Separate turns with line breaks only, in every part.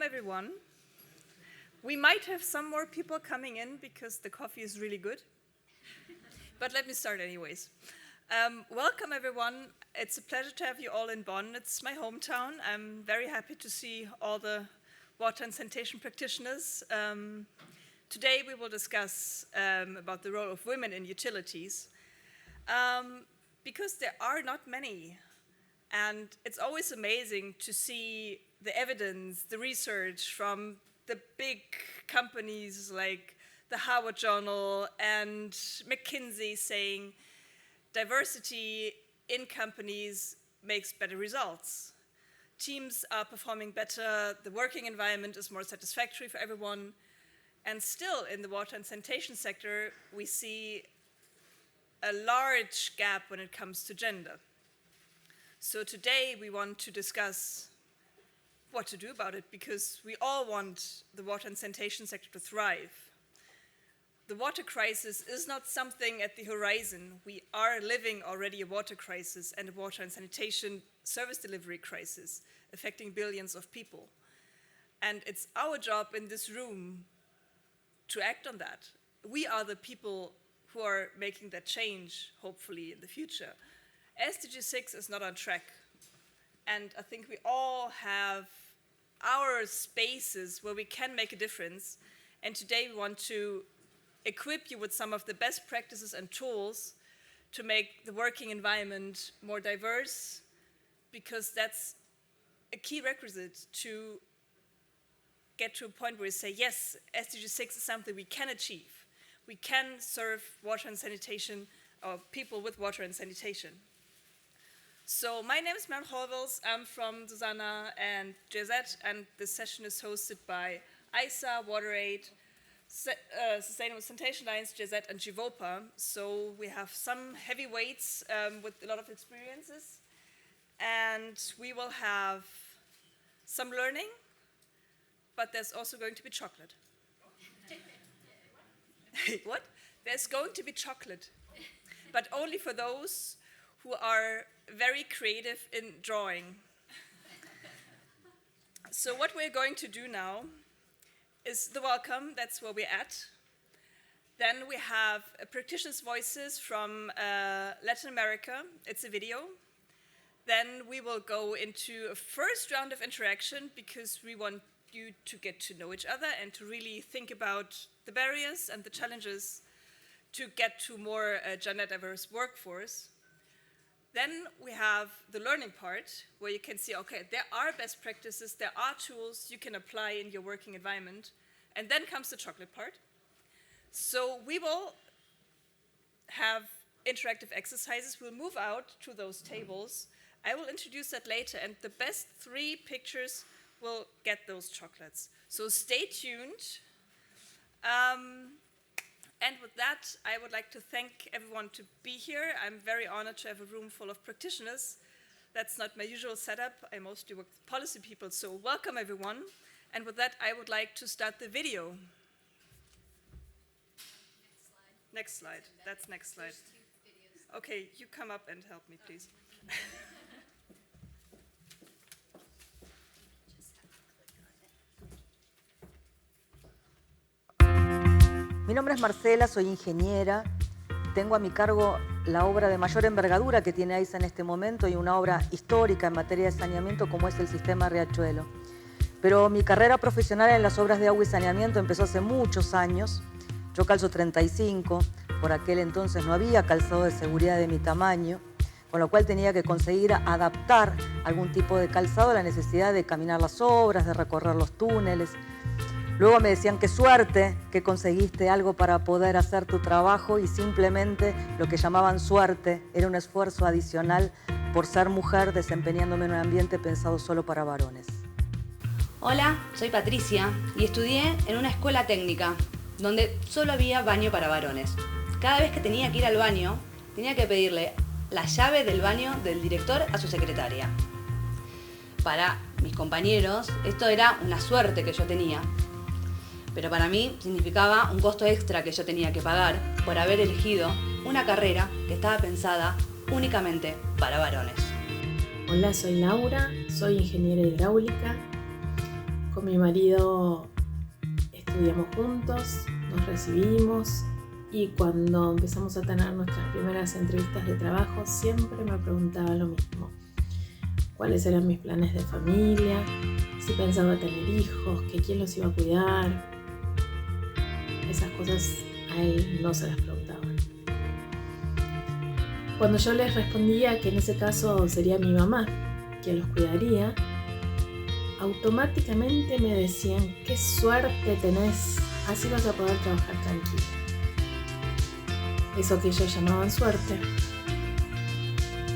everyone. We might have some more people coming in because the coffee is really good. But let me start anyways. Welcome everyone. It's a pleasure to have you all in Bonn. It's my hometown. I'm very happy to see all the water and sanitation practitioners. Today we will discuss about the role of women in utilities because there are not many. And it's always amazing to see the evidence, the research from the big companies like the Harvard Journal and McKinsey saying diversity in companies makes better results. Teams are performing better, the working environment is more satisfactory for everyone, and still in the water and sanitation sector we see a large gap when it comes to gender. So today we want to discuss what to do about it because we all want the water and sanitation sector to thrive. The water crisis is not something at the horizon. We are living already a water crisis and a water and sanitation service delivery crisis affecting billions of people. And it's our job in this room to act on that. We are the people who are making that change, hopefully, in the future. SDG 6 is not on track, and I think we all have our spaces where we can make a difference, and today we want to equip you with some of the best practices and tools to make the working environment more diverse, because that's a key requisite to get to a point where we say, yes, SDG 6 is something we can achieve. We can serve water and sanitation, or people with water and sanitation. So my name is Mel Horvels. I'm from Susanna and JZ, and this session is hosted by ISA, WaterAid, Sustainable Sanitation Alliance, JZ, and Givopa. So we have some heavyweights with a lot of experiences, and we will have some learning, but there's also going to be chocolate. What? There's going to be chocolate, but only for those who are very creative in drawing. So what we're going to do now is the welcome, that's where we're at. Then we have practitioners' voices from Latin America, it's a video. Then we will go into a first round of interaction because we want you to get to know each other and to really think about the barriers and the challenges to get to more gender diverse workforce. Then we have the learning part where you can see, okay, there are best practices, there are tools you can apply in your working environment. And then comes the chocolate part. So we will have interactive exercises. We'll move out to those tables. I will introduce that later, and the best 3 pictures will get those chocolates. So stay tuned. And with that, I would like to thank everyone to be here. I'm very honored to have a room full of practitioners. That's not my usual setup. I mostly work with policy people, so welcome everyone. And with that, I would like to start the video. Next slide. That's next slide. Okay, you come up and help me, please.
Mi nombre es Marcela, soy ingeniera. Tengo a mi cargo la obra de mayor envergadura que tiene ISA en este momento y una obra histórica en materia de saneamiento como es el sistema Riachuelo. Pero mi carrera profesional en las obras de agua y saneamiento empezó hace muchos años. Yo calzo 35, por aquel entonces no había calzado de seguridad de mi tamaño, con lo cual tenía que conseguir adaptar algún tipo de calzado a la necesidad de caminar las obras, de recorrer los túneles. Luego me decían, qué suerte que conseguiste algo para poder hacer tu trabajo, y simplemente lo que llamaban suerte era un esfuerzo adicional por ser mujer desempeñándome en un ambiente pensado solo para varones.
Hola, soy Patricia y estudié en una escuela técnica donde solo había baño para varones. Cada vez que tenía que ir al baño, tenía que pedirle la llave del baño del director a su secretaria. Para mis compañeros, esto era una suerte que yo tenía. Pero para mí significaba un costo extra que yo tenía que pagar por haber elegido una carrera que estaba pensada únicamente para varones.
Hola, soy Laura, soy ingeniera hidráulica. con mi marido estudiamos juntos, nos recibimos y cuando empezamos a tener nuestras primeras entrevistas de trabajo siempre me preguntaba lo mismo. ¿Cuáles eran mis planes de familia? Si pensaba tener hijos, que quién los iba a cuidar. Esas cosas a él no se las preguntaban. Cuando yo les respondía que en ese caso sería mi mamá quien los cuidaría, automáticamente me decían: qué suerte tenés, así vas a poder trabajar tranquila. Eso que ellos llamaban suerte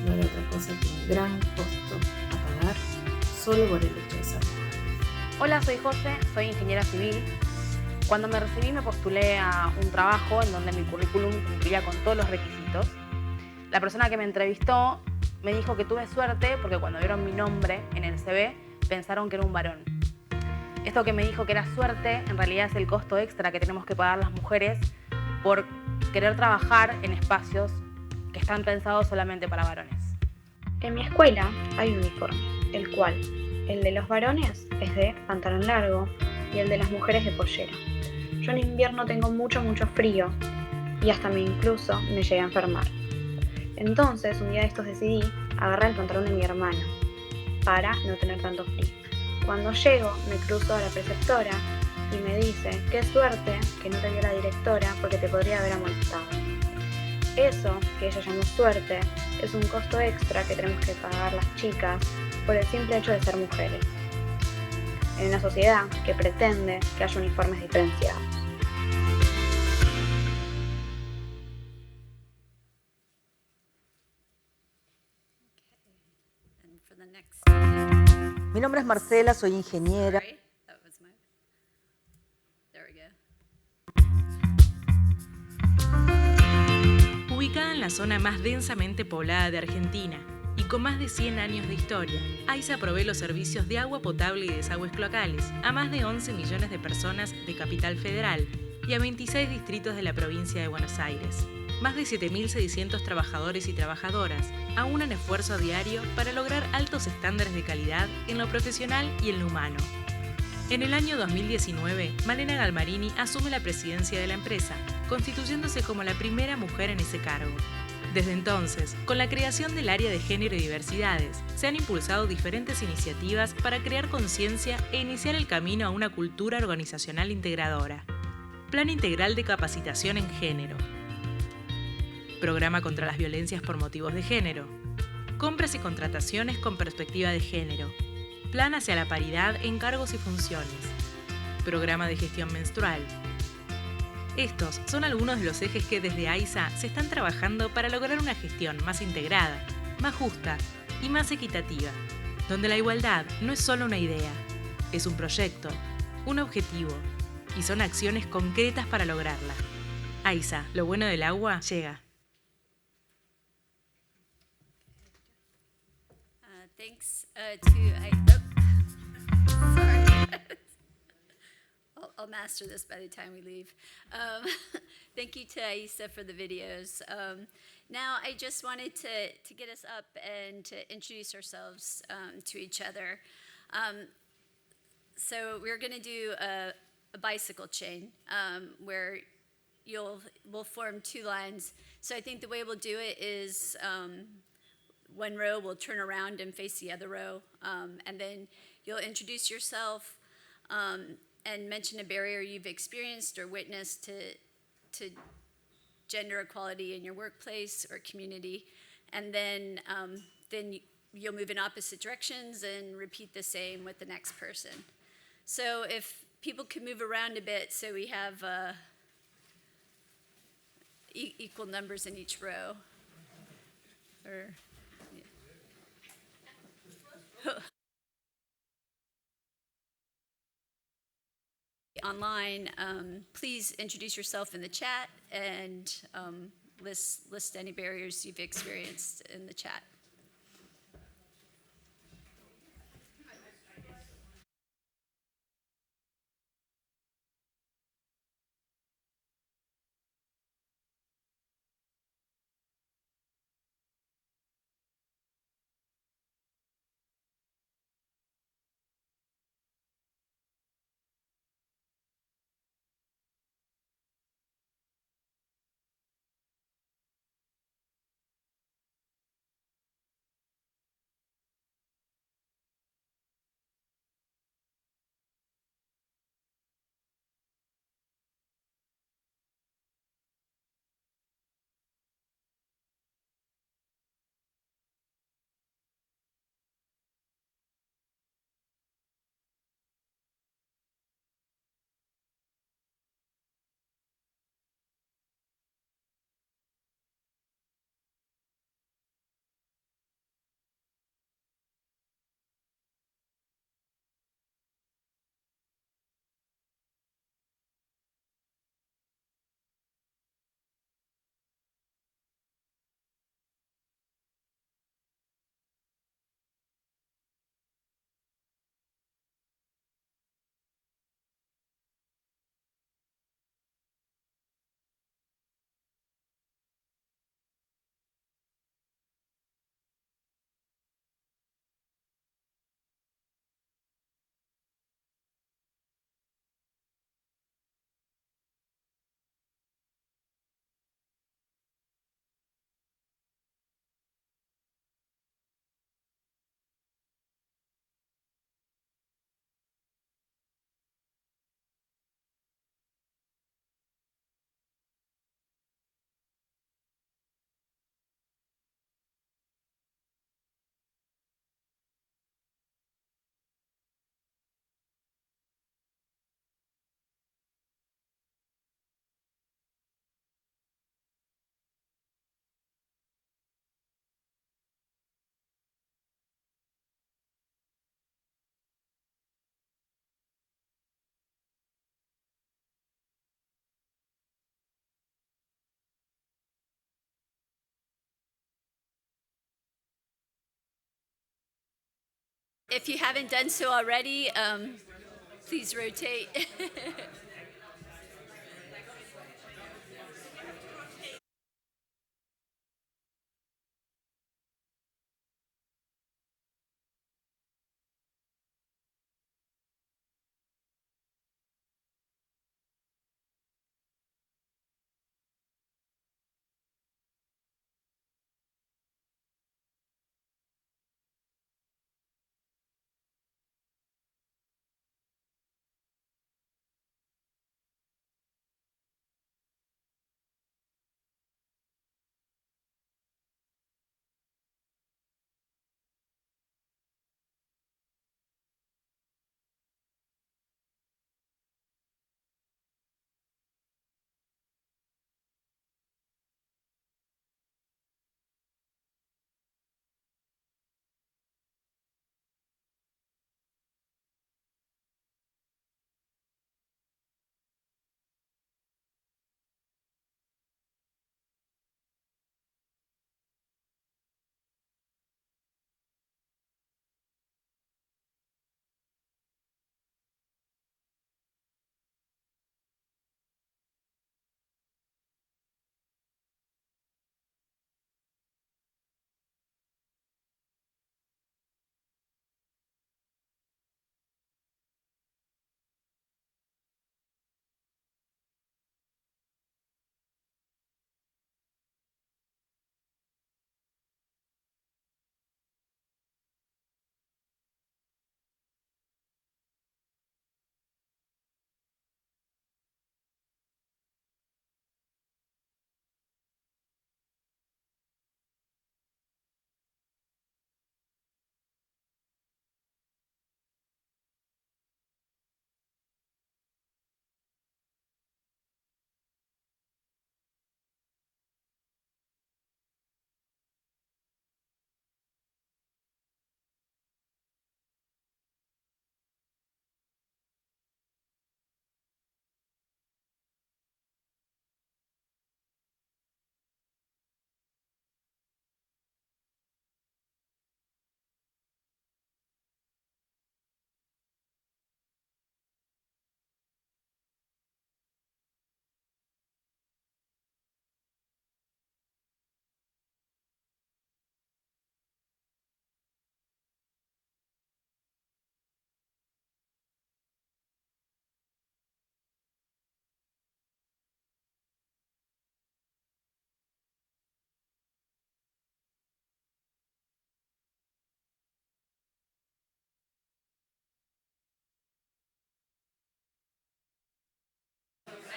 no era otra cosa que un gran costo a pagar solo por el hecho de ser mujer.
Hola, soy José, soy ingeniera civil. Cuando me recibí me postulé a un trabajo en donde mi currículum cumplía con todos los requisitos. La persona que me entrevistó me dijo que tuve suerte porque cuando vieron mi nombre en el CV pensaron que era un varón. Esto que me dijo que era suerte en realidad es el costo extra que tenemos que pagar las mujeres por querer trabajar en espacios que están pensados solamente para varones.
En mi escuela hay un uniforme, el cual el de los varones es de pantalón largo y el de las mujeres de pollera. Yo en invierno tengo mucho frío y hasta incluso me llegué a enfermar. Entonces un día de estos decidí agarrar el pantalón de mi hermana para no tener tanto frío. Cuando llego me cruzo a la preceptora y me dice: qué suerte que no te vio la directora porque te podría haber amonestado. Eso, que ella llamó suerte, es un costo extra que tenemos que pagar las chicas por el simple hecho de ser mujeres, en una sociedad que pretende que haya uniformes diferenciados.
Mi nombre es Marcela, soy ingeniera.
Ubicada en la zona más densamente poblada de Argentina y con más de 100 años de historia, AISA provee los servicios de agua potable y desagües cloacales a más de 11 millones de personas de Capital Federal y a 26 distritos de la provincia de Buenos Aires. Más de 7.600 trabajadores y trabajadoras aunan esfuerzo diario para lograr altos estándares de calidad en lo profesional y en lo humano. En el año 2019, Malena Galmarini asume la presidencia de la empresa, constituyéndose como la primera mujer en ese cargo. Desde entonces, con la creación del área de género y diversidades, se han impulsado diferentes iniciativas para crear conciencia e iniciar el camino a una cultura organizacional integradora. Plan Integral de Capacitación en Género. Programa contra las violencias por motivos de género. Compras y contrataciones con perspectiva de género. Plan hacia la paridad en cargos y funciones. Programa de gestión menstrual. Estos son algunos de los ejes que desde AISA se están trabajando para lograr una gestión más integrada, más justa y más equitativa, donde la igualdad no es solo una idea, es un proyecto, un objetivo y son acciones concretas para lograrla. AISA, lo bueno del agua llega.
Thanks sorry. I'll master this by the time we leave. Thank you to Aisa for the videos. Now I just wanted to get us up and to introduce ourselves to each other. So we're going to do a bicycle chain where we'll form two lines. So I think the way we'll do it is one row will turn around and face the other row, and then you'll introduce yourself and mention a barrier you've experienced or witnessed to gender equality in your workplace or community, and then you'll move in opposite directions and repeat the same with the next person. So if people can move around a bit so we have equal numbers in each row. Or, yeah. Online, please introduce yourself in the chat and list any barriers you've experienced in the chat. if you haven't done so already, please rotate.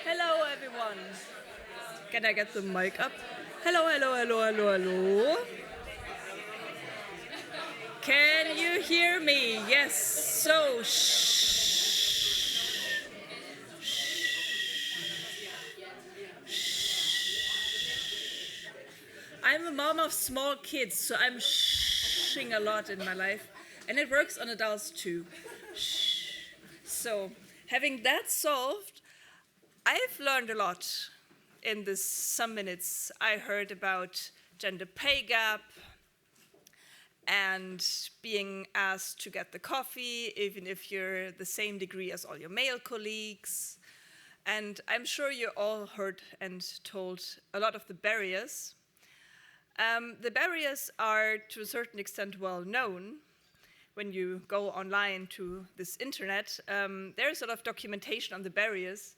Hello, everyone. Can I get the mic up? Hello, hello, hello, hello, hello. Can you hear me? Yes. So, shh. I'm a mom of small kids, so I'm shhing a lot in my life. And it works on adults too. Shh. So, having that solved, I've learned a lot in this some minutes. I heard about gender pay gap and being asked to get the coffee even if you're the same degree as all your male colleagues. And I'm sure you all heard and told a lot of the barriers. The barriers are to a certain extent well known. When you go online to this internet, there's a lot of documentation on the barriers.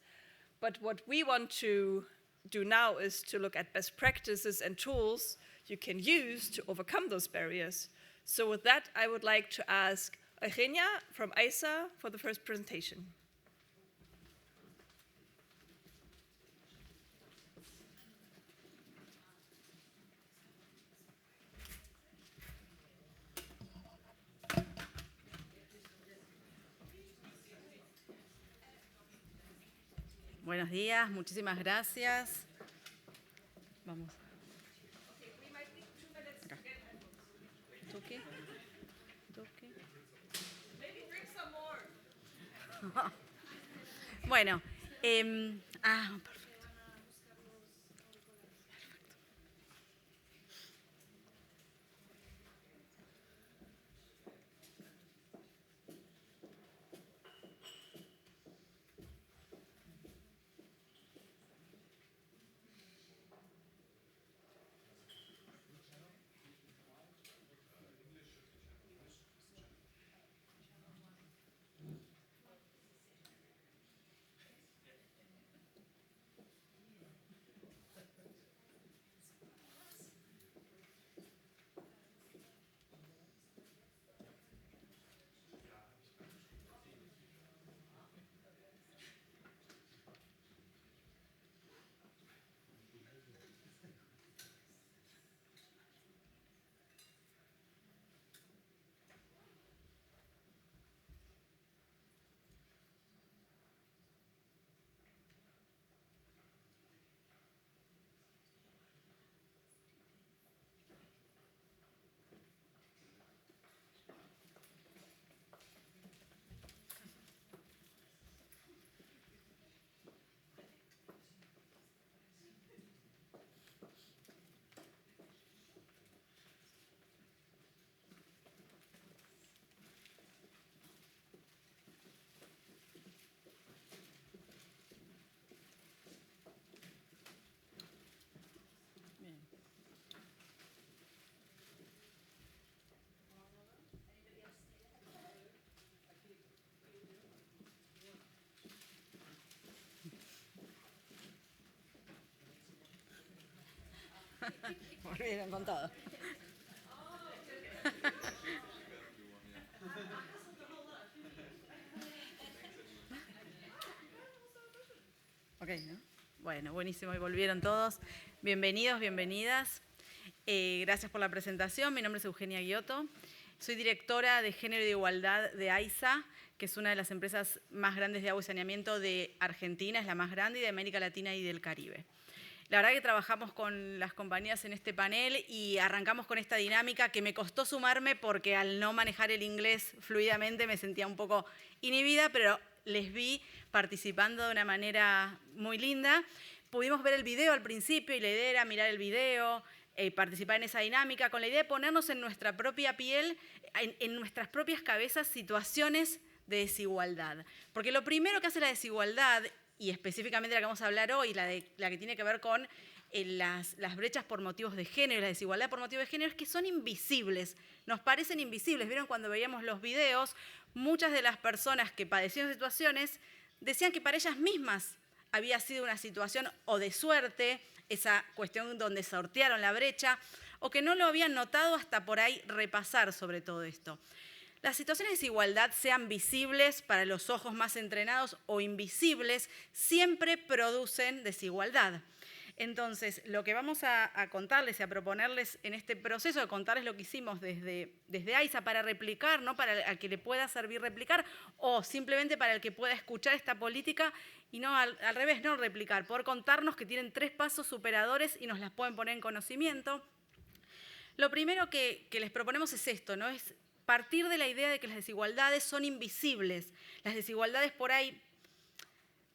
But what we want to do now is to look at best practices and tools you can use to overcome those barriers. So with that, I would like to ask Eugenia from ISA for the first presentation.
Buenos días, muchísimas gracias. Vamos. Acá. Toque. Toque. Bueno, perfecto. Volvieron con todo. Ok, ¿no? Bueno, buenísimo, y volvieron todos. Bienvenidos, bienvenidas. Gracias por la presentación. Mi nombre es Eugenia Giotto. Soy directora de Género y de Igualdad de AISA, que es una de las empresas más grandes de agua y saneamiento de Argentina, es la más grande, y de América Latina y del Caribe. La verdad que trabajamos con las compañías en este panel y arrancamos con esta dinámica que me costó sumarme porque al no manejar el inglés fluidamente me sentía un poco inhibida, pero les vi participando de una manera muy linda. Pudimos ver el video al principio y la idea era mirar el video, participar en esa dinámica con la idea de ponernos en nuestra propia piel, en nuestras propias cabezas, situaciones de desigualdad. Porque lo primero que hace la desigualdad, y específicamente la que vamos a hablar hoy, la que tiene que ver con las brechas por motivos de género, la desigualdad por motivos de género, es que son invisibles, nos parecen invisibles. ¿Vieron cuando veíamos los videos? Muchas de las personas que padecían situaciones decían que para ellas mismas había sido una situación o de suerte, esa cuestión donde sortearon la brecha, o que no lo habían notado hasta por ahí repasar sobre todo esto. Las situaciones de desigualdad, sean visibles para los ojos más entrenados o invisibles, siempre producen desigualdad. Entonces, lo que vamos a contarles y a proponerles en este proceso de contarles lo que hicimos desde AISA para replicar, ¿no? Para el que le pueda servir replicar, o simplemente para el que pueda escuchar esta política y no al revés, no replicar, poder contarnos que tienen 3 pasos superadores y nos las pueden poner en conocimiento. Lo primero que les proponemos es esto, ¿no? Es partir de la idea de que las desigualdades son invisibles. Las desigualdades por ahí,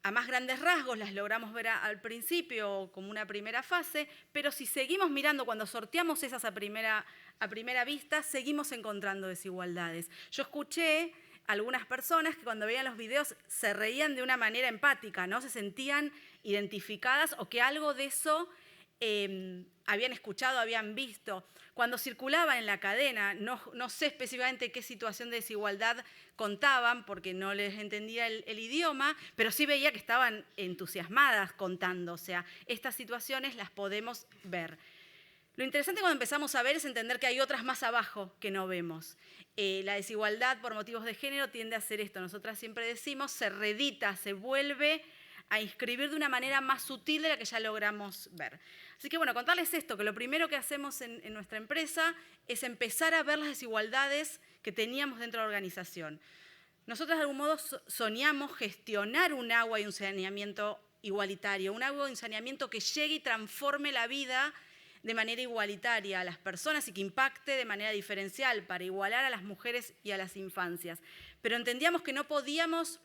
a más grandes rasgos, las logramos ver al principio como una primera fase, pero si seguimos mirando, cuando sorteamos esas a primera vista, seguimos encontrando desigualdades. Yo escuché a algunas personas que cuando veían los videos se reían de una manera empática, ¿no? Se sentían identificadas o que algo de eso habían escuchado, habían visto. Cuando circulaban en la cadena, no sé específicamente qué situación de desigualdad contaban, porque no les entendía el idioma, pero sí veía que estaban entusiasmadas contando. O sea, estas situaciones las podemos ver. Lo interesante cuando empezamos a ver es entender que hay otras más abajo que no vemos. La desigualdad por motivos de género tiende a hacer esto. Nosotras siempre decimos, se reedita, se vuelve a inscribir de una manera más sutil de la que ya logramos ver. Así que bueno, contarles esto, que lo primero que hacemos en nuestra empresa es empezar a ver las desigualdades que teníamos dentro de la organización. Nosotros de algún modo soñamos gestionar un agua y un saneamiento igualitario, un agua y un saneamiento que llegue y transforme la vida de manera igualitaria a las personas y que impacte de manera diferencial para igualar a las mujeres y a las infancias. Pero entendíamos que no podíamos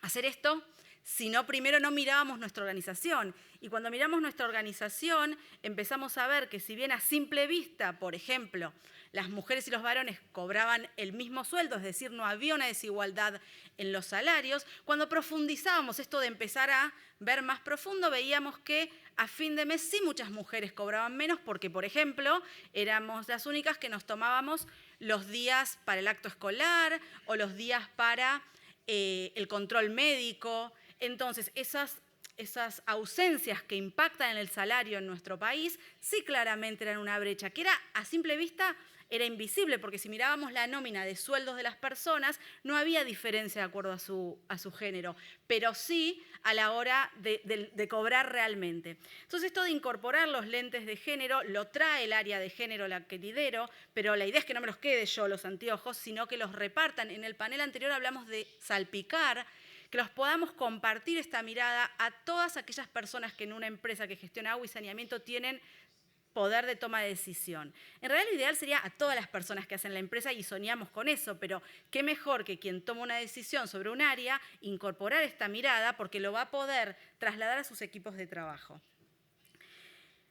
hacer esto si no primero no mirábamos nuestra organización. Y cuando miramos nuestra organización empezamos a ver que si bien a simple vista, por ejemplo, las mujeres y los varones cobraban el mismo sueldo, es decir, no había una desigualdad en los salarios, cuando profundizábamos esto de empezar a ver más profundo, veíamos que a fin de mes sí muchas mujeres cobraban menos porque, por ejemplo, éramos las únicas que nos tomábamos los días para el acto escolar o los días para el control médico. Entonces, esas ausencias que impactan en el salario en nuestro país sí claramente eran una brecha, que era a simple vista era invisible, porque si mirábamos la nómina de sueldos de las personas, no había diferencia de acuerdo a su género, pero sí a la hora de cobrar realmente. Entonces, esto de incorporar los lentes de género lo trae el área de género, la que lidero, pero la idea es que no me los quede yo los anteojos, sino que los repartan. En el panel anterior hablamos de salpicar, que los podamos compartir esta mirada a todas aquellas personas que en una empresa que gestiona agua y saneamiento tienen poder de toma de decisión. En realidad lo ideal sería a todas las personas que hacen la empresa y soñamos con eso, pero qué mejor que quien toma una decisión sobre un área, incorporar esta mirada porque lo va a poder trasladar a sus equipos de trabajo.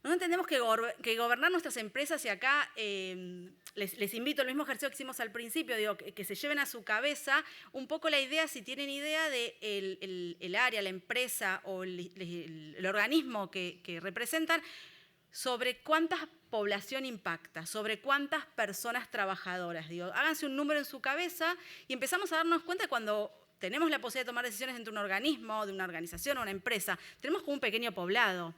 Nosotros entendemos que gobernar nuestras empresas, y acá les invito al mismo ejercicio que hicimos al principio, digo, que se lleven a su cabeza un poco la idea, si tienen idea de el área, la empresa o el organismo que representan, sobre cuánta población impacta, sobre cuántas personas trabajadoras. Digo, háganse un número en su cabeza y empezamos a darnos cuenta cuando tenemos la posibilidad de tomar decisiones dentro de un organismo, de una organización o una empresa, tenemos como un pequeño poblado.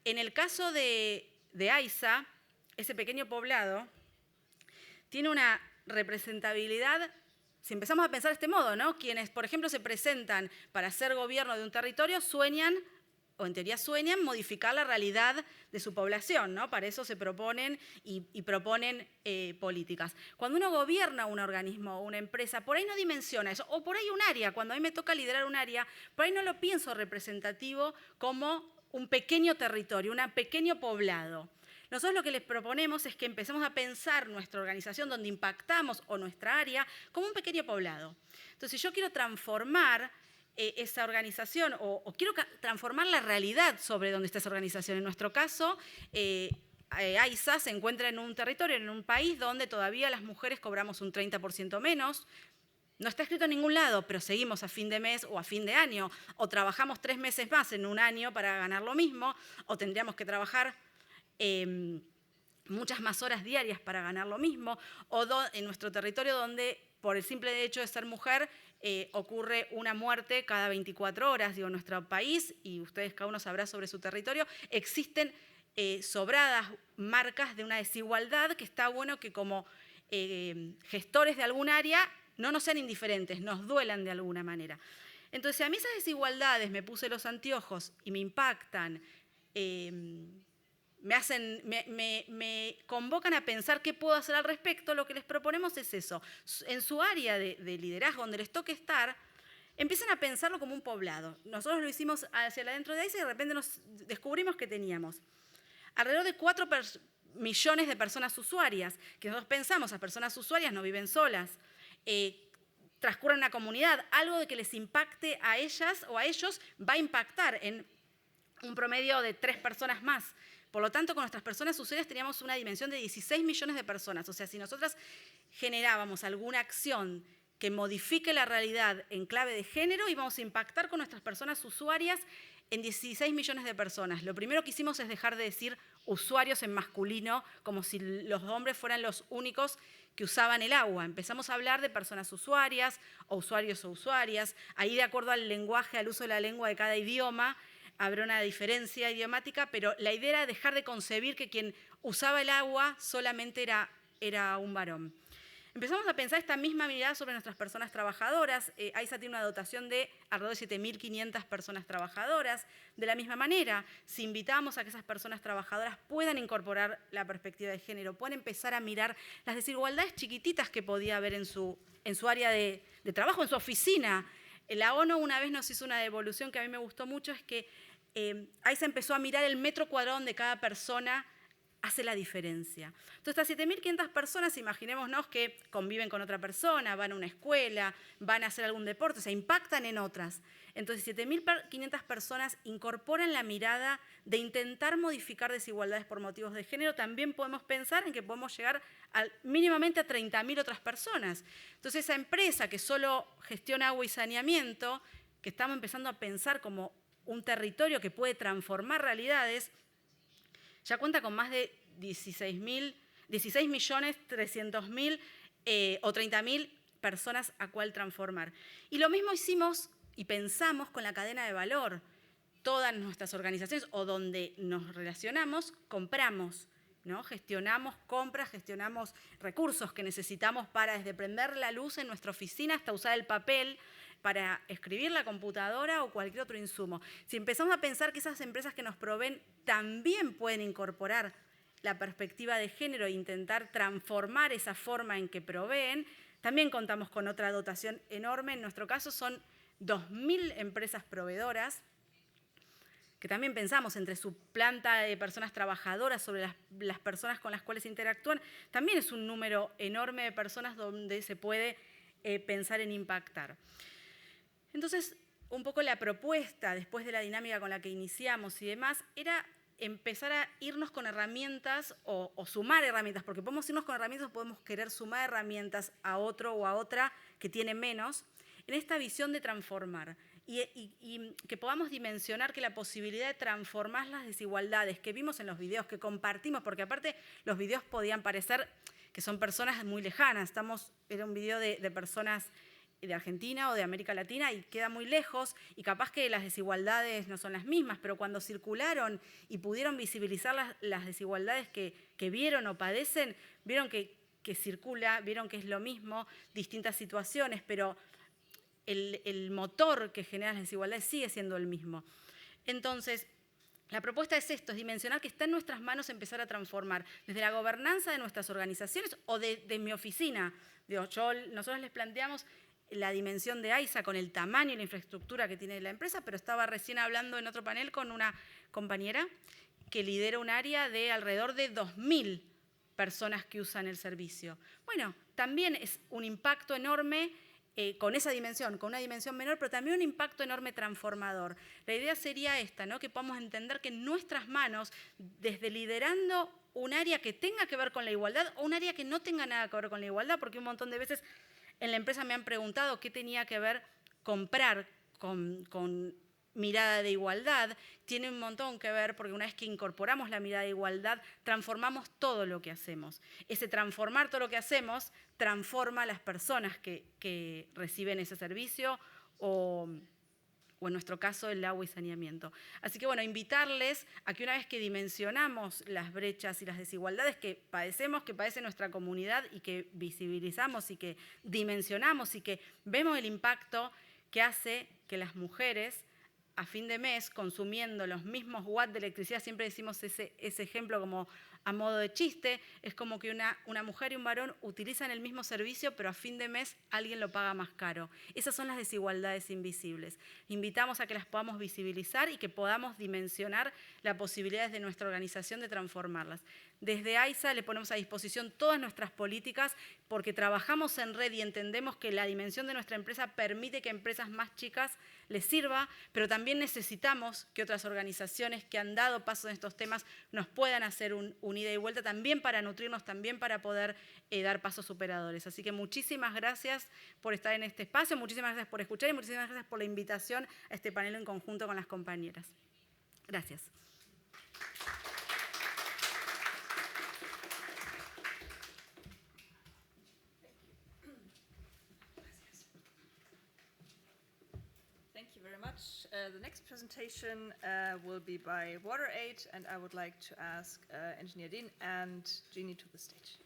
En el caso de de AISA, ese pequeño poblado, tiene una representabilidad, si empezamos a pensar de este modo, ¿no? Quienes, por ejemplo, se presentan para ser gobierno de un territorio sueñan, o en teoría sueñan, modificar la realidad de su población, ¿no? Para eso se proponen y proponen políticas. Cuando uno gobierna un organismo o una empresa, por ahí no dimensiona eso, o por ahí un área, cuando a mí me toca liderar un área, por ahí no lo pienso representativo como un pequeño territorio, un pequeño poblado. Nosotros lo que les proponemos es que empecemos a pensar nuestra organización donde impactamos o nuestra área como un pequeño poblado. Entonces, si yo quiero transformar esa organización o quiero transformar la realidad sobre dónde está esa organización, en nuestro caso, AISA se encuentra en un territorio, en un país donde todavía las mujeres cobramos un 30% menos. No está escrito en ningún lado, pero seguimos a fin de mes o a fin de año, o trabajamos 3 meses más en un año para ganar lo mismo, o tendríamos que trabajar muchas más horas diarias para ganar lo mismo, o en nuestro territorio donde por el simple hecho de ser mujer ocurre una muerte cada 24 horas. Digo, en nuestro país, y ustedes cada uno sabrá sobre su territorio, existen sobradas marcas de una desigualdad que está bueno que como gestores de algún área no nos sean indiferentes, nos duelan de alguna manera. Entonces, si a mí esas desigualdades me puse los anteojos y me impactan, me convocan a pensar qué puedo hacer al respecto, lo que les proponemos es eso. En su área de liderazgo, donde les toque estar, empiezan a pensarlo como un poblado. Nosotros lo hicimos hacia adentro de ahí y de repente nos descubrimos que teníamos alrededor de 4 millones de personas usuarias, que nosotros pensamos, las personas usuarias no viven solas, transcurren en una comunidad, algo de que les impacte a ellas o a ellos va a impactar en un promedio de 3 personas más. Por lo tanto, con nuestras personas usuarias teníamos una dimensión de 16 millones de personas. O sea, si nosotras generábamos alguna acción que modifique la realidad en clave de género, íbamos a impactar con nuestras personas usuarias en 16 millones de personas. Lo primero que hicimos es dejar de decir usuarios en masculino, como si los hombres fueran los únicos que usaban el agua. Empezamos a hablar de personas usuarias, o usuarios o usuarias. Ahí, de acuerdo al lenguaje, al uso de la lengua de cada idioma, habrá una diferencia idiomática, pero la idea era dejar de concebir que quien usaba el agua solamente era un varón. Empezamos a pensar esta misma mirada sobre nuestras personas trabajadoras. AISA tiene una dotación de alrededor de 7.500 personas trabajadoras. De la misma manera, si invitamos a que esas personas trabajadoras puedan incorporar la perspectiva de género, puedan empezar a mirar las desigualdades chiquititas que podía haber en su área de trabajo, en su oficina. La ONU una vez nos hizo una devolución que a mí me gustó mucho, es que AISA empezó a mirar el metro cuadrado donde cada persona hace la diferencia. Entonces, estas 7.500 personas, imaginémonos que conviven con otra persona, van a una escuela, van a hacer algún deporte, o sea, impactan en otras. Entonces, 7.500 personas incorporan la mirada de intentar modificar desigualdades por motivos de género. También podemos pensar en que podemos llegar mínimamente a 30.000 otras personas. Entonces, esa empresa que solo gestiona agua y saneamiento, que estamos empezando a pensar como un territorio que puede transformar realidades, ya cuenta con más de 16.300.000 o 30.000 personas a cual transformar. Y lo mismo hicimos y pensamos con la cadena de valor. Todas nuestras organizaciones o donde nos relacionamos, compramos, ¿no? Gestionamos compras, gestionamos recursos que necesitamos para desde prender la luz en nuestra oficina hasta usar el papel para escribir la computadora o cualquier otro insumo. Si empezamos a pensar que esas empresas que nos proveen también pueden incorporar la perspectiva de género e intentar transformar esa forma en que proveen, también contamos con otra dotación enorme. En nuestro caso son 2.000 empresas proveedoras, que también pensamos entre su planta de personas trabajadoras sobre las personas con las cuales interactúan, también es un número enorme de personas donde se puede pensar en impactar. Entonces, un poco la propuesta, después de la dinámica con la que iniciamos y demás, era empezar a irnos con herramientas o sumar herramientas, porque podemos irnos con herramientas o podemos querer sumar herramientas a otro o a otra que tiene menos, en esta visión de transformar y que podamos dimensionar que la posibilidad de transformar las desigualdades que vimos en los videos, que compartimos, porque aparte los videos podían parecer que son personas muy lejanas, era un video de personas de Argentina o de América Latina y queda muy lejos y capaz que las desigualdades no son las mismas, pero cuando circularon y pudieron visibilizar las desigualdades que vieron o padecen, vieron que circula, vieron que es lo mismo, distintas situaciones, pero el motor que genera las desigualdades sigue siendo el mismo. Entonces, la propuesta es esto, es dimensionar que está en nuestras manos empezar a transformar desde la gobernanza de nuestras organizaciones o de mi oficina. Nosotros les planteamos la dimensión de AISA con el tamaño y la infraestructura que tiene la empresa, pero estaba recién hablando en otro panel con una compañera que lidera un área de alrededor de 2.000 personas que usan el servicio. Bueno, también es un impacto enorme con esa dimensión, con una dimensión menor, pero también un impacto enorme transformador. La idea sería esta, ¿no? Que podamos entender que en nuestras manos, desde liderando un área que tenga que ver con la igualdad o un área que no tenga nada que ver con la igualdad, porque un montón de veces en la empresa me han preguntado qué tenía que ver comprar con mirada de igualdad, tiene un montón que ver porque una vez que incorporamos la mirada de igualdad, transformamos todo lo que hacemos. Ese transformar todo lo que hacemos transforma a las personas que reciben ese servicio o en nuestro caso el agua y saneamiento. Así que bueno, invitarles a que una vez que dimensionamos las brechas y las desigualdades que padecemos, que padece nuestra comunidad y que visibilizamos y que dimensionamos y que vemos el impacto que hace que las mujeres a fin de mes, consumiendo los mismos watts de electricidad, siempre decimos ese ejemplo como a modo de chiste, es como que una mujer y un varón utilizan el mismo servicio, pero a fin de mes alguien lo paga más caro. Esas son las desigualdades invisibles. Invitamos a que las podamos visibilizar y que podamos dimensionar las posibilidades de nuestra organización de transformarlas. Desde AISA le ponemos a disposición todas nuestras políticas porque trabajamos en red y entendemos que la dimensión de nuestra empresa permite que empresas más chicas les sirva, pero también necesitamos que otras organizaciones que han dado pasos en estos temas nos puedan hacer un ida y vuelta también para nutrirnos, también para poder dar pasos superadores. Así que muchísimas gracias por estar en este espacio, muchísimas gracias por escuchar y muchísimas gracias por la invitación a este panel en conjunto con las compañeras. Gracias.
Thank you very much. The next presentation will be by WaterAid, and I would like to ask Engineer Dean and Jeannie to the stage.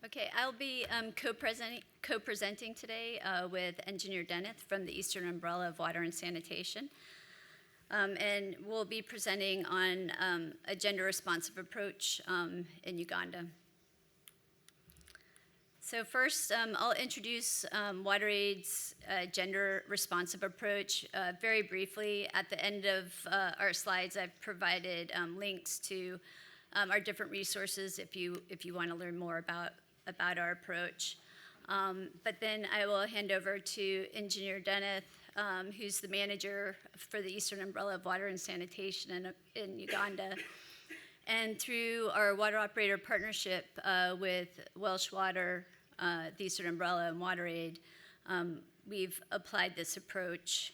Okay, I'll be co-presenting today with Engineer Dennis from the Eastern Umbrella of Water and Sanitation. And we'll be presenting on a gender-responsive approach in Uganda. So first, I'll introduce WaterAid's gender-responsive approach very briefly. At the end of our slides, I've provided links to our different resources if you want to learn more about our approach. But then I will hand over to Engineer Dennis, who's the manager for the Eastern Umbrella of Water and Sanitation in Uganda. And through our water operator partnership with Welsh Water, the Eastern Umbrella, and WaterAid, we've applied this approach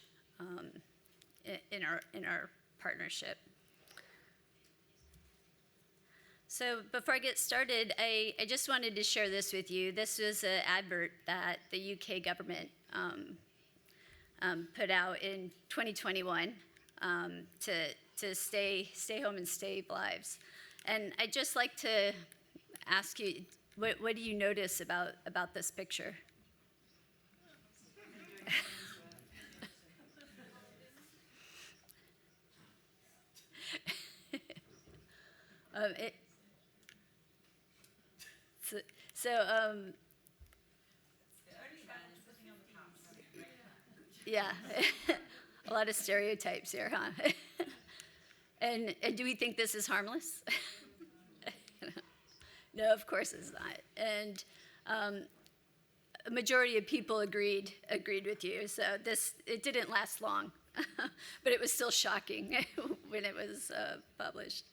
in our partnership. So before I get started, I just wanted to share this with you. This was an advert that the UK government put out in 2021 to stay home and save lives. And I'd just like to ask you, what do you notice about this picture? Yeah, a lot of stereotypes here, huh? And do we think this is harmless? No, of course it's not. And a majority of people agreed with you. So it didn't last long, but it was still shocking when it was published.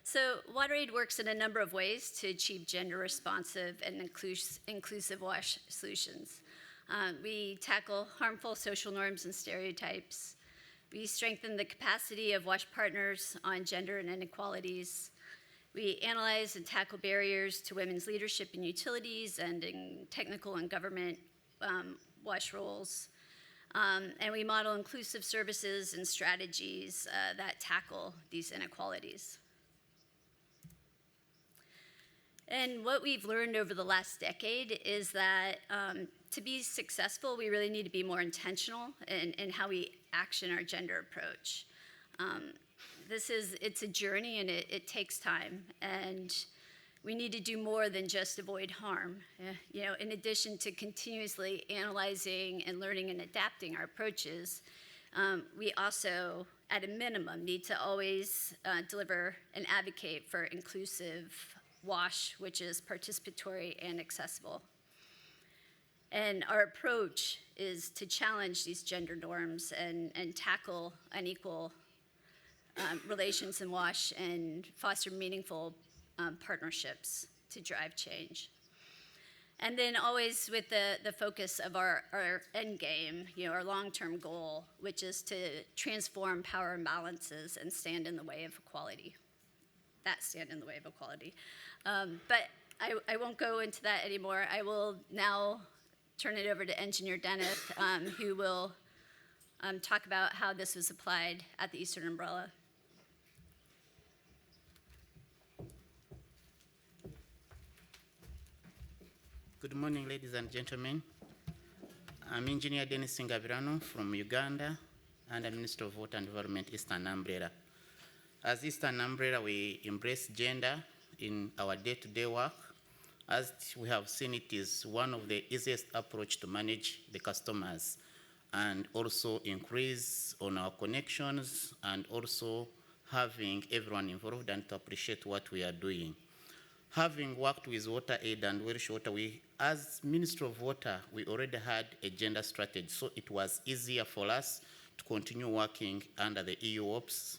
So WaterAid works in a number of ways to achieve gender-responsive and inclusive wash solutions. We tackle harmful social norms and stereotypes. We strengthen the capacity of WASH partners on gender and inequalities. We analyze and tackle barriers to women's leadership in utilities and in technical and government WASH roles. And we model inclusive services and strategies that tackle these inequalities. And what we've learned over the last decade is that to be successful, we really need to be more intentional in how we action our gender approach. It's a journey and it takes time, and we need to do more than just avoid harm. In addition to continuously analyzing and learning and adapting our approaches, we also, at a minimum, need to always deliver and advocate for inclusive WASH, which is participatory and accessible. And our approach is to challenge these gender norms and tackle unequal relations in WASH and foster meaningful partnerships to drive change. And then always with the focus of our end game, our long-term goal, which is to transform power imbalances and stand in the way of equality. But I won't go into that anymore. I will now turn it over to Engineer Dennis, who will talk about how this was applied at the Eastern Umbrella.
Good morning, ladies and gentlemen. I'm Engineer Dennis Ngabirano from Uganda, and I'm Minister of Water and Environment, Eastern Umbrella. As Eastern Umbrella, we embrace gender in our day-to-day work. As we have seen, it is one of the easiest approach to manage the customers and also increase on our connections and also having everyone involved and to appreciate what we are doing. Having worked with WaterAid and Welsh Water, as Minister of Water, we already had a gender strategy, so it was easier for us to continue working under the EU OPS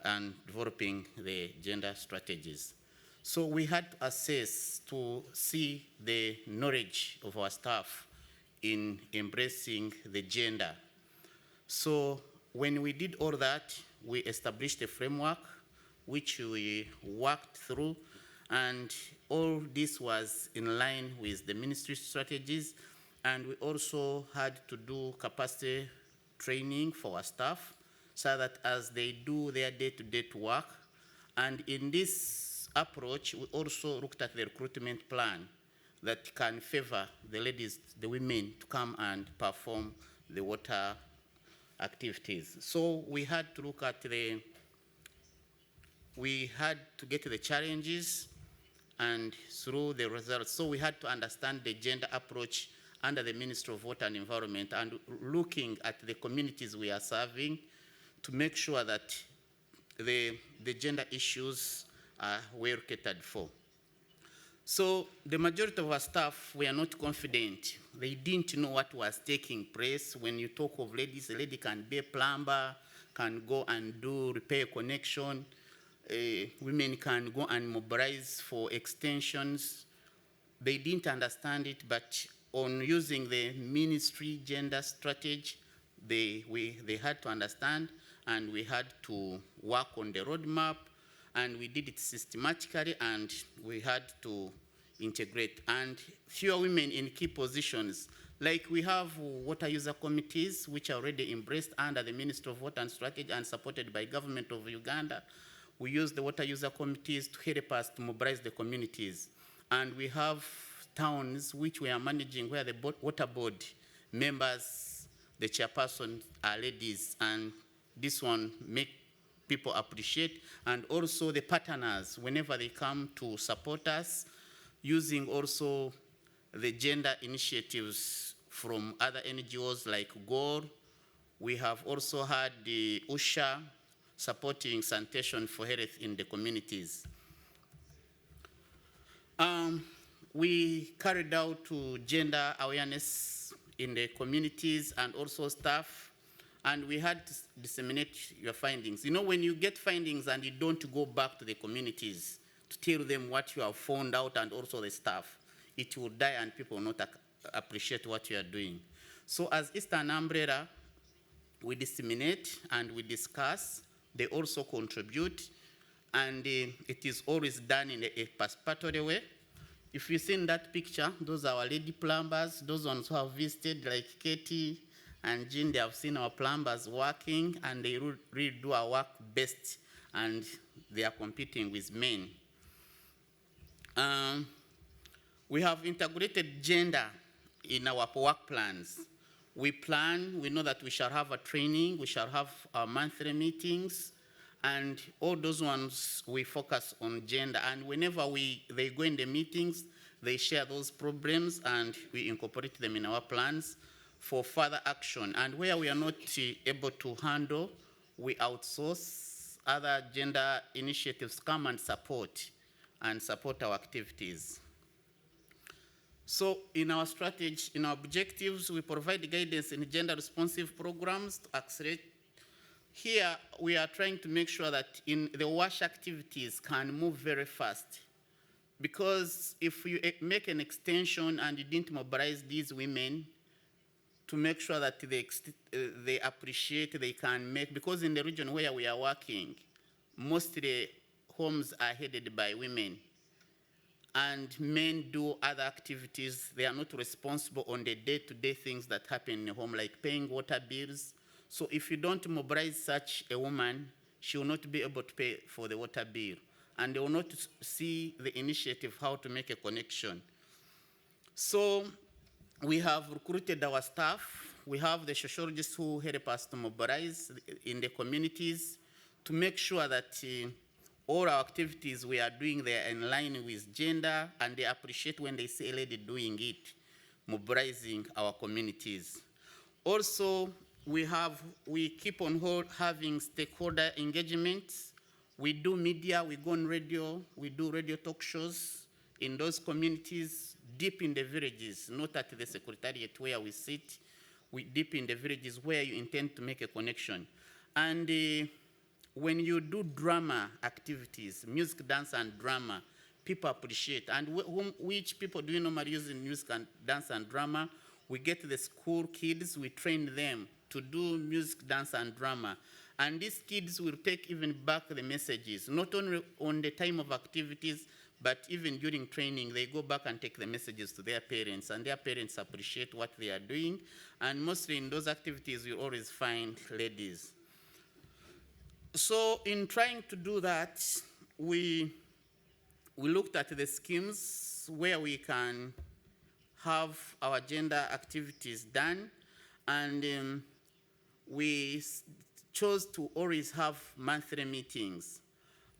and developing the gender strategies. So we had to assess to see the knowledge of our staff in embracing the gender. So when we did all that, we established a framework which we worked through, and all this was in line with the ministry strategies, and we also had to do capacity training for our staff so that as they do their day-to-day work. And in this approach, we also looked at the recruitment plan that can favor the ladies, the women, to come and perform the water activities. So we had to look at we had to get to the challenges and through the results. So we had to understand the gender approach under the Ministry of Water and Environment and looking at the communities we are serving to make sure that the gender issues are well catered for. So the majority of our staff were not confident. They didn't know what was taking place. When you talk of ladies, a lady can be a plumber, can go and do repair connection. Women can go and mobilize for extensions. They didn't understand it, but on using the ministry gender strategy, they had to understand, and we had to work on the roadmap, and we did it systematically, and we had to integrate. And fewer women in key positions, like we have water user committees, which are already embraced under the Ministry of Water and Strategy and supported by Government of Uganda. We use the water user committees to help us to mobilize the communities. And we have towns which we are managing where the water board members, the chairperson are ladies, and this one make people appreciate, and also the partners, whenever they come to support us, using also the gender initiatives from other NGOs like GOR. We have also had the USHA supporting sanitation for health in the communities. We carried out gender awareness in the communities and also staff, and we had to disseminate your findings. You know, when you get findings and you don't go back to the communities to tell them what you have found out and also the staff, it will die and people will not appreciate what you are doing. So as Eastern Umbrella, we disseminate and we discuss. They also contribute, and it is always done in a participatory way. If you see in that picture, those are our lady plumbers. Those ones who have visited, like Katie and Jean, they have seen our plumbers working, and they really do our work best, and they are competing with men. We have integrated gender in our work plans. We plan, we know that we shall have a training, we shall have our monthly meetings, and all those ones we focus on gender. And whenever they go in the meetings, they share those problems and we incorporate them in our plans for further action. And where we are not able to handle, we outsource. Other gender initiatives come and support our activities. So in our strategy, in our objectives, we provide guidance in gender responsive programs to accelerate. Here, we are trying to make sure that in the WASH activities can move very fast. Because if you make an extension and you didn't mobilize these women to make sure that they appreciate, they can make, because in the region where we are working, mostly homes are headed by women. And men do other activities. They are not responsible on the day-to-day things that happen in the home, like paying water bills. So if you don't mobilize such a woman, she will not be able to pay for the water bill. And they will not see the initiative how to make a connection. So we have recruited our staff. We have the sociologists who help us to mobilize in the communities to make sure that all our activities we are doing, they are in line with gender, and they appreciate when they see a lady doing it, mobilizing our communities. Also, we keep on having stakeholder engagements. We do media, we go on radio, we do radio talk shows in those communities, deep in the villages, not at the secretariat where we sit, we deep in the villages where you intend to make a connection. And when you do drama activities, music, dance, and drama, people appreciate. And which people do you normally use in music and dance and drama? We get the school kids, we train them to do music, dance, and drama. And these kids will take even back the messages, not only on the time of activities, but even during training, they go back and take the messages to their parents, and their parents appreciate what they are doing. And mostly in those activities, you always find ladies. So in trying to do that, we looked at the schemes where we can have our gender activities done, and we chose to always have monthly meetings.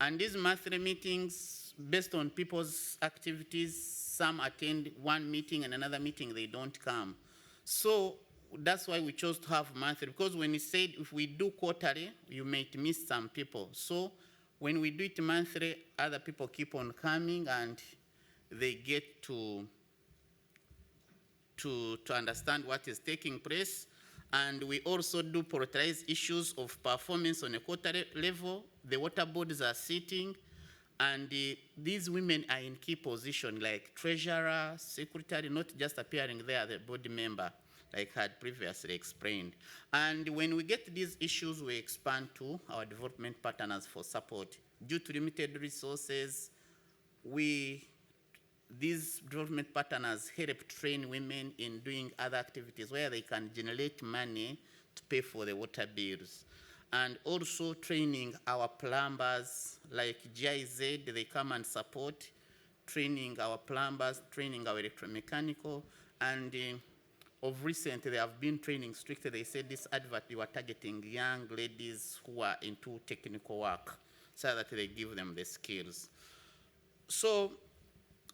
And these monthly meetings, based on people's activities, some attend one meeting and another meeting they don't come. So that's why we chose to have monthly, because when we said if we do quarterly, you might miss some people. So when we do it monthly, other people keep on coming and they get to understand what is taking place. And we also do prioritize issues of performance on a quarterly level. The water boards are sitting, and these women are in key position, like treasurer, secretary, not just appearing there as a board member, like I had previously explained. And when we get these issues, we expand to our development partners for support. Due to limited resources, these development partners help train women in doing other activities where they can generate money to pay for the water bills. And also training our plumbers, like GIZ, they come and support, training our plumbers, training our electromechanical, and of recent, they have been training strictly. They said this advert, they were targeting young ladies who are into technical work so that they give them the skills. So